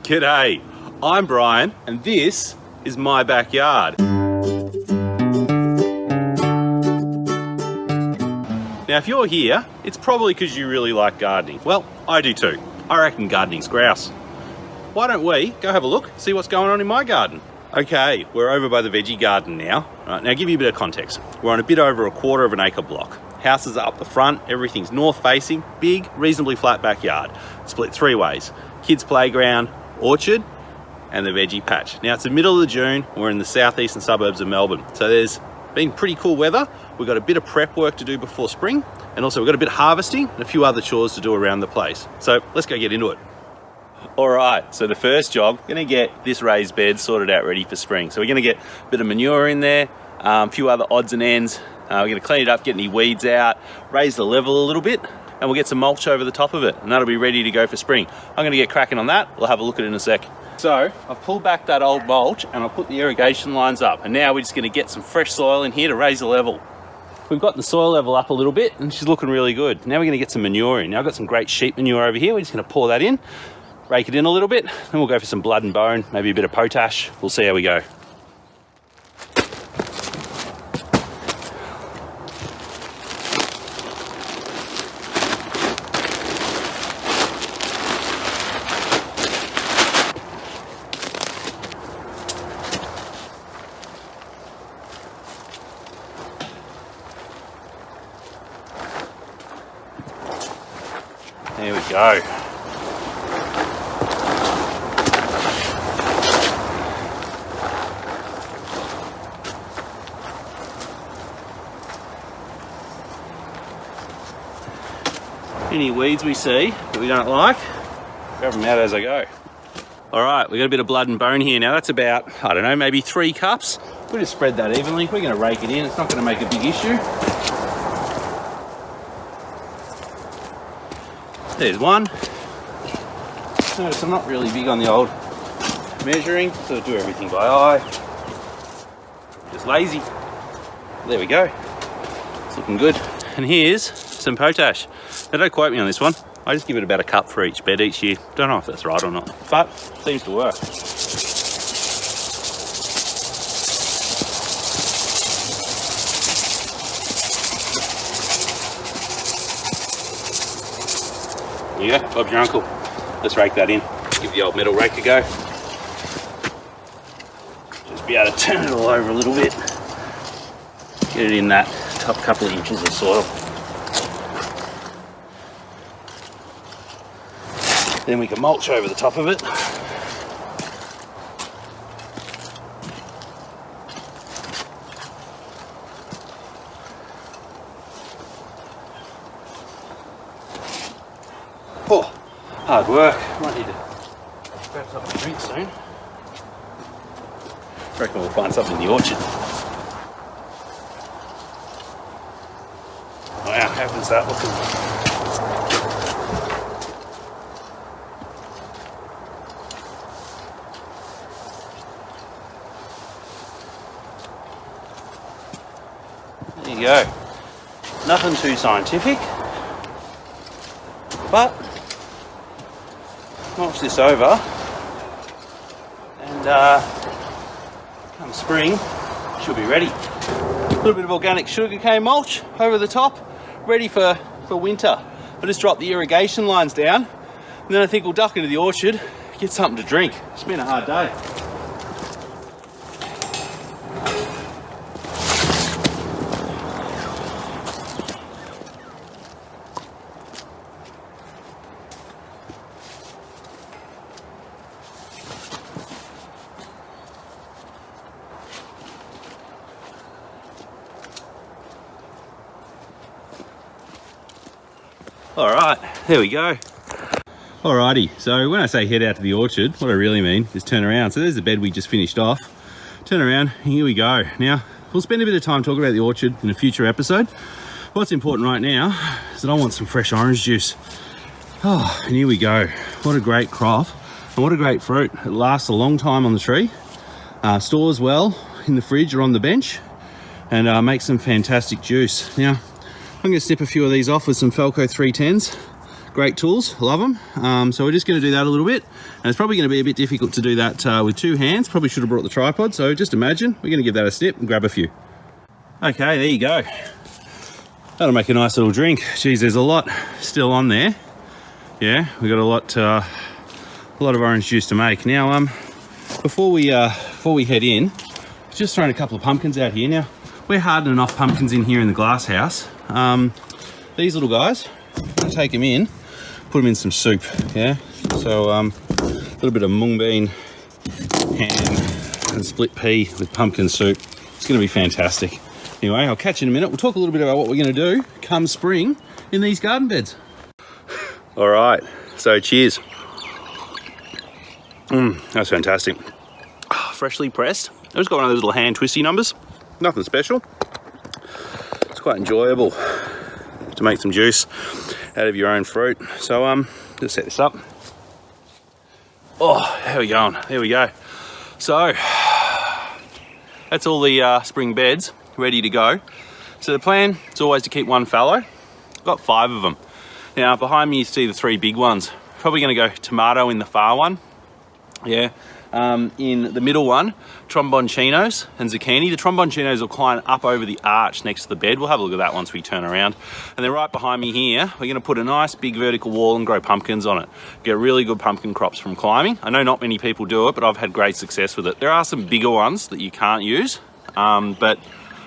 G'day, I'm Brian and this is my backyard. Now if you're here, it's probably because you really like gardening. Well, I do too. I reckon gardening's grouse. Why don't we go have a look, see what's going on in my garden? Okay, we're over by the veggie garden now. All right, now give you a bit of context. We're on a bit over 1/4 of an acre block. Houses are up the front, everything's north facing, big, reasonably flat backyard. Split 3 ways, kids playground, orchard, and the veggie patch. Now it's the middle of June, we're in the southeastern suburbs of Melbourne. So there's been pretty cool weather. We've got a bit of prep work to do before spring, and also we've got a bit of harvesting and a few other chores to do around the place. So let's go get into it. All right, so the first job, we're gonna get this raised bed sorted out ready for spring. So we're gonna get a bit of manure in there, a few other odds and ends. We're gonna clean it up, get any weeds out, raise the level a little bit, and we'll get some mulch over the top of it, and that'll be ready to go for spring. I'm gonna get cracking on that. We'll have a look at it in a sec. So I've pulled back that old mulch and I've put the irrigation lines up, and now we're just gonna get some fresh soil in here to raise the level. We've got the soil level up a little bit and she's looking really good. Now we're gonna get some manure in. Now I've got some great sheep manure over here. We're just gonna pour that in, rake it in a little bit, then we'll go for some blood and bone, maybe a bit of potash. We'll see how we go. There we go. Any weeds we see that we don't like, grab them out as I go. All right, we've got a bit of blood and bone here. Now that's about, I don't know, maybe 3 cups. We'll just spread that evenly. We're gonna rake it in. It's not gonna make a big issue. There's one. Notice I'm not really big on the old measuring, so I do everything by eye. Just lazy. There we go. It's looking good. And here's some potash. Now don't quote me on this one. I just give it about a cup for each bed each year. Don't know if that's right or not, but it seems to work. Yeah, Bob's your uncle. Let's rake that in. Give the old metal rake a go. Just be able to turn it all over a little bit. Get it in that top couple of inches of soil. Then we can mulch over the top of it. Oh, hard work. Might need to grab something to drink soon. I reckon we'll find something in the orchard. Wow, how good's that looking? There you go. Nothing too scientific, but mulch this over, and come spring, should be ready. A little bit of organic sugarcane mulch over the top, ready for winter. I'll just drop the irrigation lines down, and then I think we'll duck into the orchard, get something to drink. It's been a hard day. All right, there we go. Alrighty, so when I say head out to the orchard, what I really mean is turn around. So there's the bed we just finished off. Turn around, here we go. Now, we'll spend a bit of time talking about the orchard in a future episode. What's important right now is that I want some fresh orange juice. Oh, and here we go. What a great crop, and what a great fruit. It lasts a long time on the tree. Stores well in the fridge or on the bench, and makes some fantastic juice. Now, I'm going to snip a few of these off with some Falco 310s. great tools, love them. So we're just going to do that a little bit, and it's probably going to be a bit difficult to do that with 2 hands. Probably should have brought the tripod, so just imagine we're going to give that a snip and grab a few. Okay, there you go. That'll make a nice little drink. Geez, there's a lot still on there. Yeah, we got a lot of orange juice to make. Now, before we head in, just throwing a couple of pumpkins out here. Now, we're hardening off pumpkins in here in the glass house. These little guys, take them in, put them in some soup. Yeah, so a little bit of mung bean, ham, and split pea with pumpkin soup. It's going to be fantastic. Anyway, I'll catch you in a minute. We'll talk a little bit about what we're going to do come spring in these garden beds. All right, so cheers. That's fantastic. Freshly pressed. I've just got one of those little hand twisty numbers. Nothing special. It's quite enjoyable to make some juice out of your own fruit. So just set this up. Oh, there we go. There we go. So that's all the spring beds ready to go. So the plan is always to keep one fallow. Got 5 of them. Now behind me you see the 3 big ones. Probably going to go tomato in the far one. Yeah. In the middle one, tromboncinos and zucchini. The tromboncinos will climb up over the arch next to the bed. We'll have a look at that once we turn around. And then right behind me here, we're going to put a nice big vertical wall and grow pumpkins on it. Get really good pumpkin crops from climbing. I know not many people do it, but I've had great success with it. There are some bigger ones that you can't use, but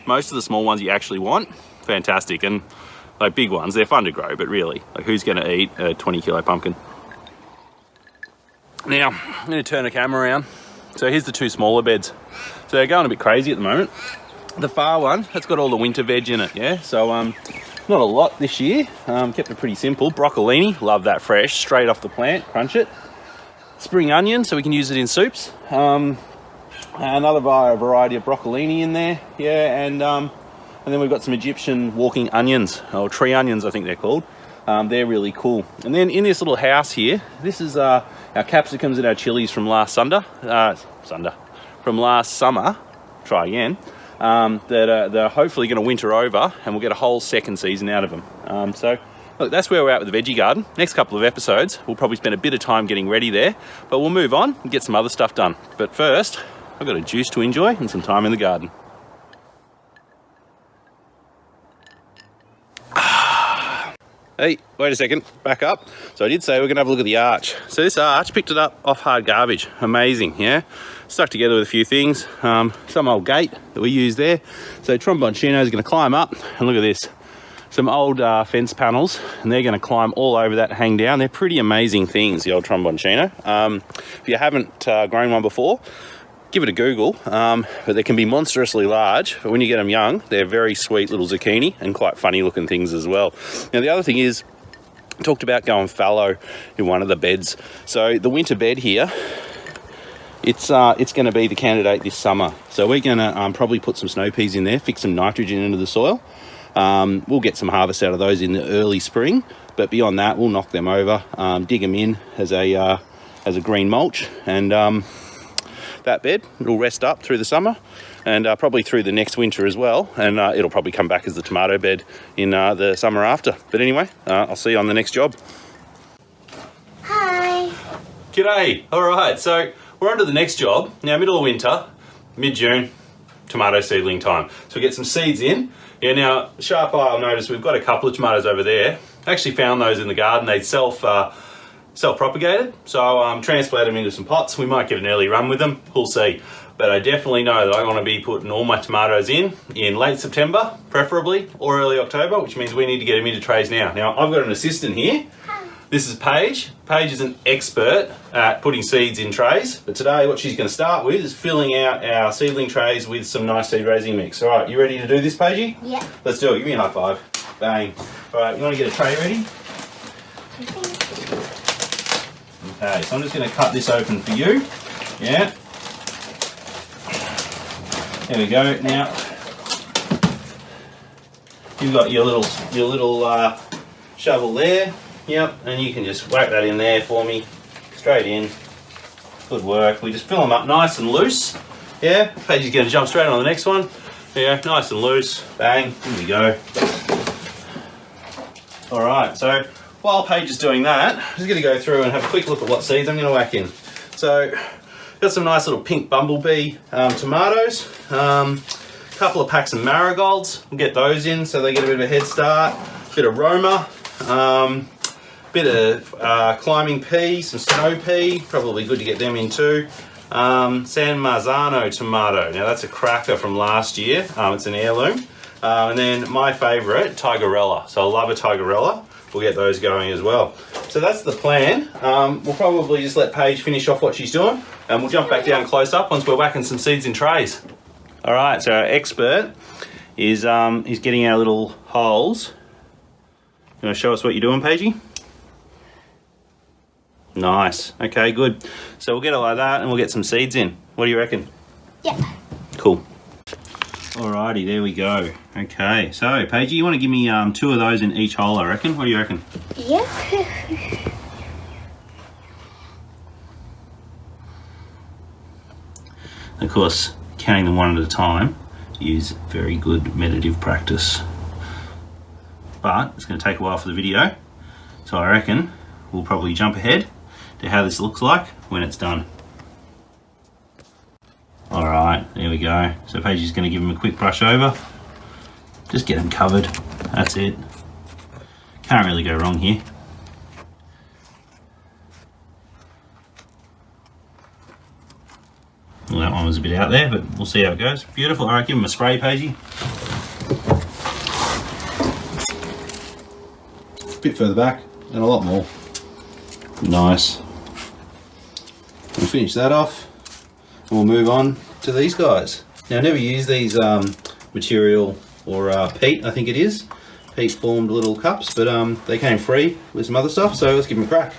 most of the small ones you actually want. Fantastic. And like big ones, they're fun to grow, but really, like who's going to eat a 20-kilo pumpkin? Now, I'm going to turn the camera around. So here's the 2 smaller beds. So they're going a bit crazy at the moment. The far one, that's got all the winter veg in it, yeah? So not a lot this year. Kept it pretty simple. Broccolini, love that fresh, straight off the plant, crunch it. Spring onion, so we can use it in soups. Another variety of broccolini in there, yeah, and then we've got some Egyptian walking onions, or tree onions I think they're called. They're really cool. And then in this little house here, this is our capsicums and our chilies from last from last summer. Try again. That are hopefully going to winter over, and we'll get a whole second season out of them. So look, that's where we're at with the veggie garden. Next couple of episodes, we'll probably spend a bit of time getting ready there, but we'll move on and get some other stuff done. But first, I've got a juice to enjoy and some time in the garden. Hey, wait a second, back up. So I did say we're gonna have a look at the arch. So this arch, picked it up off hard garbage. Amazing, yeah? Stuck together with a few things. Some old gate that we use there. So tromboncino is gonna climb up, and look at this. Some old fence panels, and they're gonna climb all over that and hang down. They're pretty amazing things, the old tromboncino. If you haven't grown one before, give it a Google, but they can be monstrously large, but when you get them young, they're very sweet little zucchini and quite funny looking things as well. Now the other thing is, I talked about going fallow in one of the beds. So the winter bed here, it's going to be the candidate this summer. So we're going to probably put some snow peas in there, fix some nitrogen into the soil. We'll get some harvest out of those in the early spring, but beyond that, we'll knock them over, dig them in as a green mulch, and that bed will rest up through the summer and probably through the next winter as well, and it'll probably come back as the tomato bed in the summer after. But anyway, I'll see you on the next job. Hi. G'day. All right, so we're on to the next job. Now, middle of winter, mid-June, tomato seedling time. So we get some seeds in. Yeah, now, sharp eye will notice we've got a couple of tomatoes over there. I actually found those in the garden. They'd self-propagated, so transplant them into some pots. We might get an early run with them, we'll see. But I definitely know that I want to be putting all my tomatoes in late September, preferably, or early October, which means we need to get them into trays now. Now, I've got an assistant here. This is Paige. Paige is an expert at putting seeds in trays, but today what she's going to start with is filling out our seedling trays with some nice seed raising mix. All right, you ready to do this, Paigey? Yeah. Let's do it. Give me a high five. Bang. All right, you want to get a tray ready? Okay, so I'm just going to cut this open for you. Yeah. There we go. Now you've got your little shovel there. Yep, and you can just whack that in there for me. Straight in. Good work. We just fill them up nice and loose. Yeah. Paige is going to jump straight on the next one. Yeah, nice and loose. Bang. Here we go. All right. So while Paige is doing that, I'm just going to go through and have a quick look at what seeds I'm going to whack in. So, got some nice little pink bumblebee tomatoes, a couple of packs of marigolds. We'll get those in so they get a bit of a head start. Bit of Roma, bit of climbing pea, some snow pea, probably good to get them in too. San Marzano tomato, now that's a cracker from last year, it's an heirloom. And then my favourite, Tigerella, so I love a Tigerella, we'll get those going as well. So that's the plan. We'll probably just let Paige finish off what she's doing and we'll jump back down close up once we're whacking some seeds in trays. Alright, so our expert is he's getting our little holes. You want to show us what you're doing, Paigey? Nice. Okay, good. So we'll get it like that and we'll get some seeds in. What do you reckon? Yeah. Cool. Alrighty, there we go. Okay, so Paigey, you want to give me 2 of those in each hole, I reckon? What do you reckon? Yep. Of course, counting them one at a time is very good meditative practice. But it's going to take a while for the video, so I reckon we'll probably jump ahead to how this looks like when it's done. Alright, there we go. So Paigey's going to give him a quick brush over. Just get them covered. That's it. Can't really go wrong here. Well, that one was a bit out there, but we'll see how it goes. Beautiful. Alright, give him a spray, Paigey. A bit further back and a lot more. Nice. We'll finish that off and we'll move on to these guys. Now I never use these material or peat, I think it is. Peat formed little cups, but they came free with some other stuff, so let's give them a crack.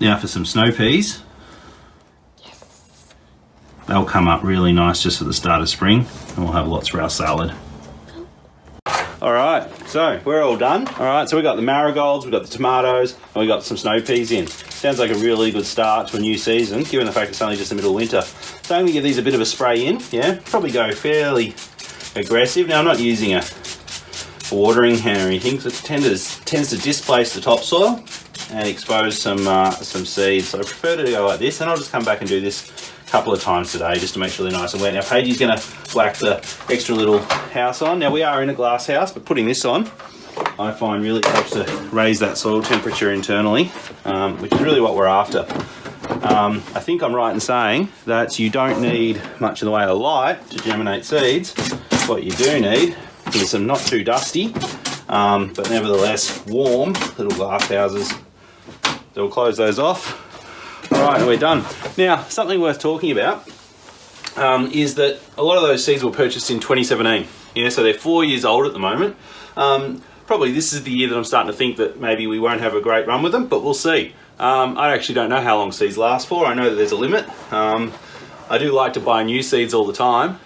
Now for some snow peas. Yes. They'll come up really nice just at the start of spring and we'll have lots for our salad. Alright, so we're all done. Alright, so we got the marigolds, we've got the tomatoes, and we got some snow peas in. Sounds like a really good start to a new season, given the fact it's only just the middle of winter. So I'm going to give these a bit of a spray in, yeah? Probably go fairly aggressive. Now I'm not using a watering can or anything, because it tends to displace the topsoil and expose some seeds. So I prefer to go like this, and I'll just come back and do this a couple of times today just to make sure they're nice and wet. Now Paigey's going to whack the extra little house on. Now we are in a glass house, but putting this on I find really helps to raise that soil temperature internally, which is really what we're after. I think I'm right in saying that you don't need much in the way of light to germinate seeds. What you do need is some not too dusty, but nevertheless warm little glass houses. So we'll close those off. Alright, we're done. Now, something worth talking about is that a lot of those seeds were purchased in 2017. Yeah, so they're 4 years old at the moment. Probably this is the year that I'm starting to think that maybe we won't have a great run with them, but we'll see. I actually don't know how long seeds last for. I know that there's a limit. I do like to buy new seeds all the time,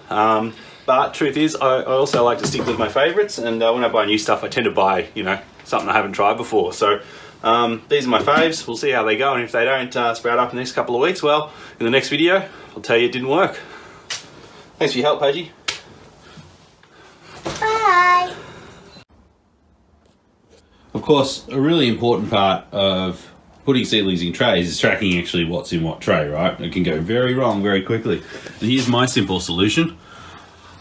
but truth is I also like to stick with my favourites, and when I buy new stuff I tend to buy, you know, something I haven't tried before. So these are my faves. We'll see how they go, and if they don't sprout up in the next couple of weeks, well, in the next video I'll tell you it didn't work. Thanks for your help, Paigey. Bye. Of course, a really important part of putting seedlings in trays is tracking actually what's in what tray, right? It can go very wrong very quickly. And here's my simple solution.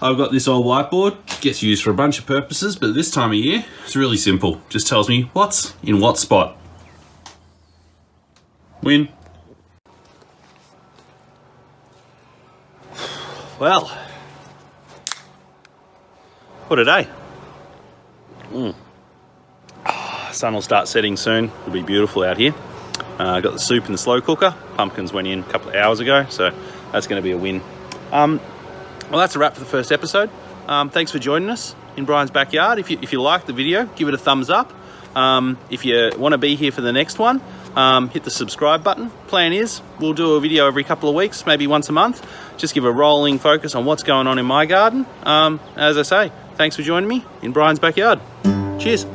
I've got this old whiteboard. It gets used for a bunch of purposes, but this time of year, it's really simple. Just tells me what's in what spot. Win. Well, what a day. Sun will start setting soon. It'll be beautiful out here. Got the soup in the slow cooker. Pumpkins went in a couple of hours ago, so that's going to be a win. Well, that's a wrap for the first episode. Thanks for joining us in Brian's backyard. If you liked the video, give it a thumbs up. If you want to be here for the next one, hit the subscribe button. Plan is we'll do a video every couple of weeks, maybe once a month. Just give a rolling focus on what's going on in my garden. As I say, thanks for joining me in Brian's backyard. Cheers.